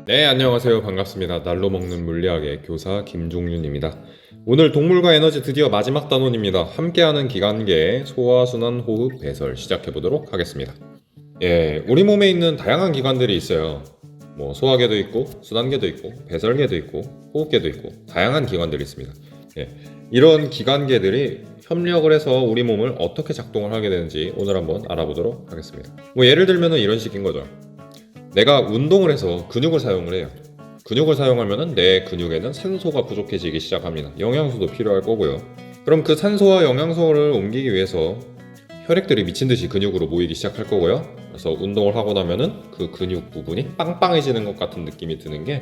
네, 안녕하세요. 반갑습니다. 날로 먹는 물리학의 교사 김종윤입니다. 오늘 동물과 에너지 드디어 마지막 단원입니다. 함께하는 기관계 소화순환 호흡 배설 시작해보도록 하겠습니다. 우리 몸에 있는 다양한 기관들이 있어요. 소화계도 있고 순환계도 있고 배설계도 있고 호흡계도 있고 다양한 기관들이 있습니다. 이런 기관계들이 협력을 해서 우리 몸을 어떻게 작동을 하게 되는지 오늘 한번 알아보도록 하겠습니다. 예를 들면 이런 식인 거죠. 내가 운동을 해서 근육을 사용을 해요. 근육을 사용하면 내 근육에는 산소가 부족해지기 시작합니다. 영양소도 필요할 거고요. 그럼 그 산소와 영양소를 옮기기 위해서 혈액들이 미친듯이 근육으로 모이기 시작할 거고요. 그래서 운동을 하고 나면은 그 근육 부분이 빵빵해지는 것 같은 느낌이 드는 게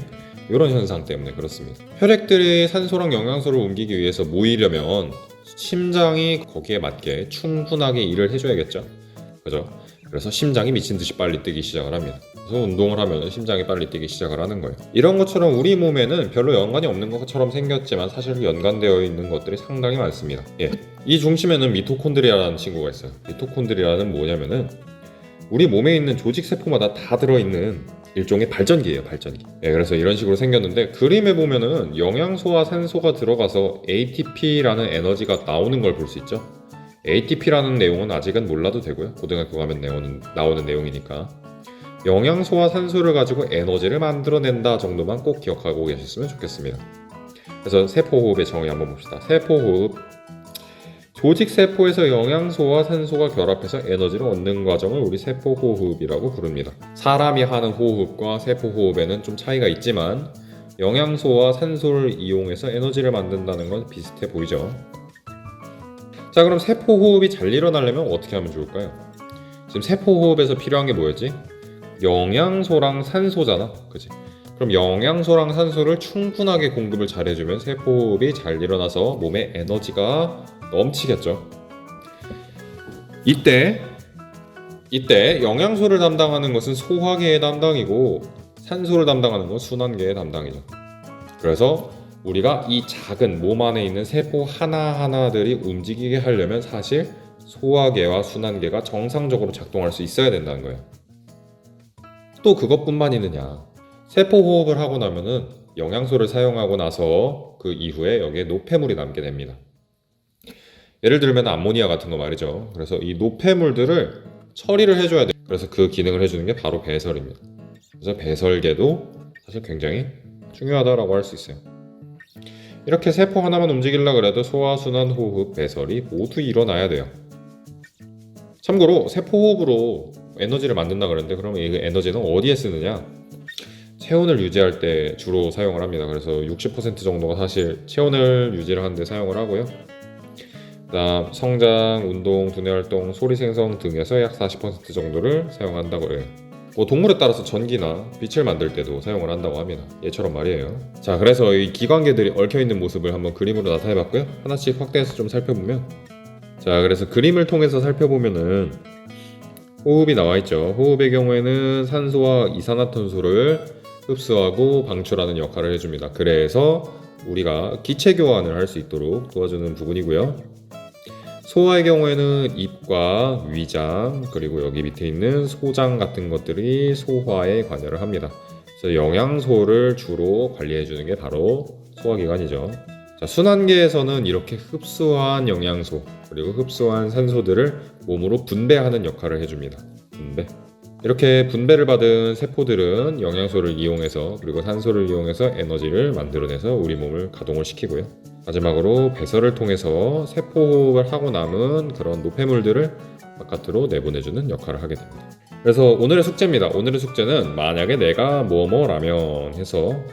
이런 현상 때문에 그렇습니다. 혈액들이 산소랑 영양소를 옮기기 위해서 모이려면 심장이 거기에 맞게 충분하게 일을 해줘야겠죠. 그죠? 그래서 심장이 미친듯이 빨리 뛰기 시작을 합니다. 그래서 운동을 하면 심장이 빨리 뛰기 시작을 하는 거예요. 이런 것처럼 우리 몸에는 별로 연관이 없는 것처럼 생겼지만 사실 연관되어 있는 것들이 상당히 많습니다. 이 중심에는 미토콘드리아라는 친구가 있어요. 미토콘드리아는 뭐냐면은 우리 몸에 있는 조직 세포마다 다 들어있는 일종의 발전기예요. 발전기. 그래서 이런 식으로 생겼는데 그림에 보면은 영양소와 산소가 들어가서 ATP라는 에너지가 나오는 걸 볼 수 있죠. ATP라는 내용은 아직은 몰라도 되고요. 고등학교 가면 나오는 내용이니까 영양소와 산소를 가지고 에너지를 만들어낸다 정도만 꼭 기억하고 계셨으면 좋겠습니다. 그래서 세포호흡의 정의 한번 봅시다. 세포호흡, 조직 세포에서 영양소와 산소가 결합해서 에너지를 얻는 과정을 우리 세포호흡이라고 부릅니다. 사람이 하는 호흡과 세포호흡에는 좀 차이가 있지만 영양소와 산소를 이용해서 에너지를 만든다는 건 비슷해 보이죠. 자, 그럼 세포호흡이 잘 일어나려면 어떻게 하면 좋을까요? 지금 세포호흡에서 필요한 게 뭐였지? 영양소랑 산소잖아, 그치? 그럼 영양소랑 산소를 충분하게 공급을 잘 해주면 세포호흡이 잘 일어나서 몸에 에너지가 넘치겠죠. 이때 영양소를 담당하는 것은 소화계의 담당이고 산소를 담당하는 건 순환계의 담당이죠. 그래서 우리가 이 작은 몸 안에 있는 세포 하나하나들이 움직이게 하려면 사실 소화계와 순환계가 정상적으로 작동할 수 있어야 된다는 거예요. 또 그것뿐만이느냐, 세포호흡을 하고 나면은 영양소를 사용하고 나서 그 이후에 여기에 노폐물이 남게 됩니다. 예를 들면 암모니아 같은 거 말이죠. 그래서 이 노폐물들을 처리를 해줘야 돼요. 그래서 그 기능을 해주는 게 바로 배설입니다. 그래서 배설계도 사실 굉장히 중요하다라고 할 수 있어요. 이렇게 세포 하나만 움직이려고 해도 소화, 순환, 호흡, 배설이 모두 일어나야 돼요. 참고로 세포호흡으로 에너지를 만든다 그랬는데 그러면 이 에너지는 어디에 쓰느냐? 체온을 유지할 때 주로 사용을 합니다. 그래서 60% 정도가 사실 체온을 유지를 하는데 사용을 하고요. 그다음 성장, 운동, 두뇌 활동, 소리 생성 등에서 약 40% 정도를 사용한다고 해요. 동물에 따라서 전기나 빛을 만들 때도 사용을 한다고 합니다. 얘처럼 말이에요. 자, 그래서 이 기관계들이 얽혀있는 모습을 한번 그림으로 나타내봤고요. 하나씩 확대해서 좀 살펴보면, 자, 그래서 그림을 통해서 살펴보면은 호흡이 나와있죠. 호흡의 경우에는 산소와 이산화탄소를 흡수하고 방출하는 역할을 해줍니다. 그래서 우리가 기체 교환을 할 수 있도록 도와주는 부분이고요. 소화의 경우에는 입과 위장, 그리고 여기 밑에 있는 소장 같은 것들이 소화에 관여를 합니다. 그래서 영양소를 주로 관리해주는 게 바로 소화기관이죠. 자, 순환계에서는 이렇게 흡수한 영양소, 그리고 흡수한 산소들을 몸으로 분배하는 역할을 해줍니다. 분배. 이렇게 분배를 받은 세포들은 영양소를 이용해서 그리고 산소를 이용해서 에너지를 만들어내서 우리 몸을 가동을 시키고요. 마지막으로 배설을 통해서 세포호흡을 하고 남은 그런 노폐물들을 바깥으로 내보내주는 역할을 하게 됩니다. 그래서 오늘의 숙제입니다. 오늘의 숙제는 만약에 내가 뭐뭐라면 해서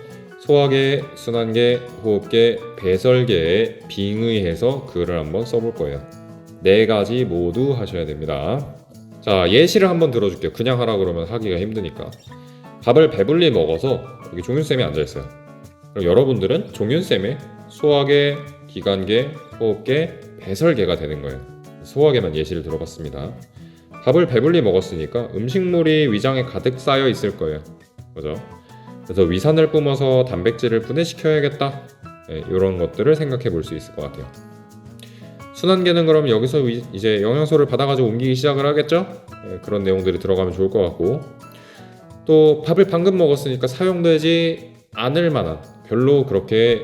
소화계, 순환계, 호흡계, 배설계에 빙의해서 글을 한번 써볼 거예요. 4가지 모두 하셔야 됩니다. 자, 예시를 한번 들어줄게요. 그냥 하라 그러면 하기가 힘드니까. 밥을 배불리 먹어서 여기 종윤쌤이 앉아있어요. 그럼 여러분들은 종윤쌤의 소화계, 기관계, 호흡계, 배설계가 되는 거예요. 소화계만 예시를 들어봤습니다. 밥을 배불리 먹었으니까 음식물이 위장에 가득 쌓여 있을 거예요. 그죠? 그래서 위산을 뿜어서 단백질을 분해시켜야겠다. 이런 것들을 생각해 볼 수 있을 것 같아요. 순환계는 그럼 여기서 이제 영양소를 받아가지고 옮기기 시작을 하겠죠? 예, 그런 내용들이 들어가면 좋을 것 같고, 또 밥을 방금 먹었으니까 사용되지 않을 만한, 별로 그렇게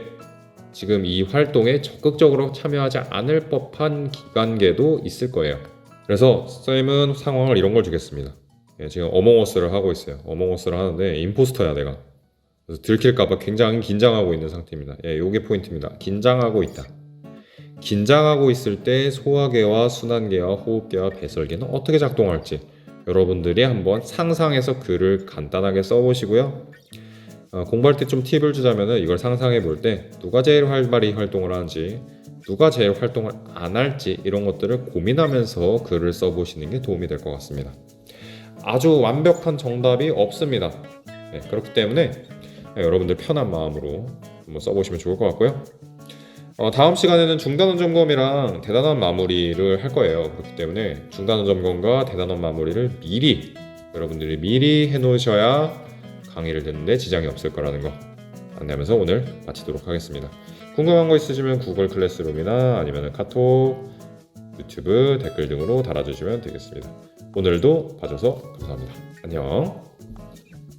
지금 이 활동에 적극적으로 참여하지 않을 법한 기관계도 있을 거예요. 그래서 쌤은 상황을 이런 걸 주겠습니다. 예, 지금 어몽어스를 하고 있어요. 어몽어스를 하는데 임포스터야 내가. 그래서 들킬까봐 굉장히 긴장하고 있는 상태입니다. 예, 요게 포인트입니다. 긴장하고 있다. 긴장하고 있을 때 소화계와 순환계와 호흡계와 배설계는 어떻게 작동할지 여러분들이 한번 상상해서 글을 간단하게 써보시고요. 공부할 때 좀 팁을 주자면 이걸 상상해 볼 때 누가 제일 활발히 활동을 하는지, 누가 제일 활동을 안 할지 이런 것들을 고민하면서 글을 써보시는 게 도움이 될 것 같습니다. 아주 완벽한 정답이 없습니다. 네, 그렇기 때문에 여러분들 편한 마음으로 한번 써보시면 좋을 것 같고요. 다음 시간에는 중단원 점검이랑 대단원 마무리를 할 거예요. 그렇기 때문에 중단원 점검과 대단원 마무리를 여러분들이 미리 해놓으셔야 강의를 듣는데 지장이 없을 거라는 거 안내하면서 오늘 마치도록 하겠습니다. 궁금한 거 있으시면 구글 클래스룸이나 아니면 카톡, 유튜브 댓글 등으로 달아주시면 되겠습니다. 오늘도 봐줘서 감사합니다. 안녕.